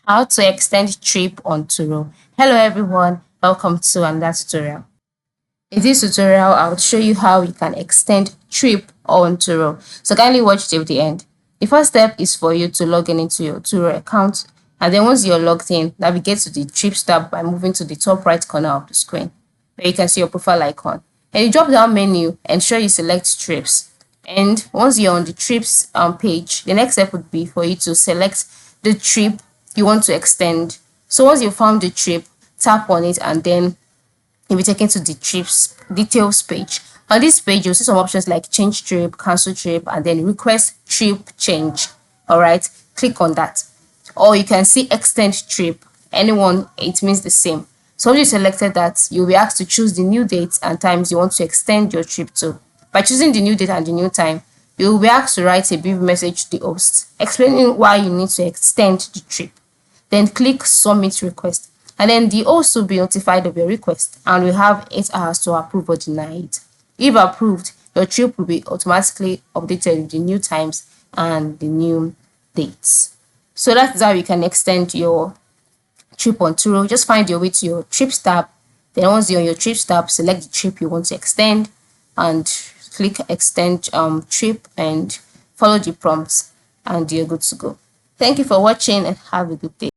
How to extend trip on Turo. Hello everyone, welcome to another tutorial. In this tutorial, I'll show you how you can extend trip on Turo. So kindly watch till the end. The first step is for you to log in into your Turo account, and then once you're logged in, navigate to the Trips tab by moving to the top right corner of the screen, where you can see your profile icon. And the drop-down menu, ensure you select Trips. And once you're on the Trips page, the next step would be for you to select the trip you want to extend. So once you found the trip, tap on it and then you'll be taken to the trips details page. On this page, you'll see some options like change trip, cancel trip, and then request trip change. All right, click on that. Or you can see extend trip. Anyone, it means the same. So once you selected that, you'll be asked to choose the new dates and times you want to extend your trip to. By choosing the new date and the new time, you will be asked to write a brief message to the host explaining why you need to extend the trip. Then click submit request, and then the host will be notified of your request and will have 8 hours to approve or deny it. If approved, your trip will be automatically updated with the new times and the new dates. So that's how you can extend your trip on Turo. Just find your way to your trips tab. Then once you're on your trips tab, select the trip you want to extend and click extend trip and follow the prompts and you're good to go. Thank you for watching and have a good day.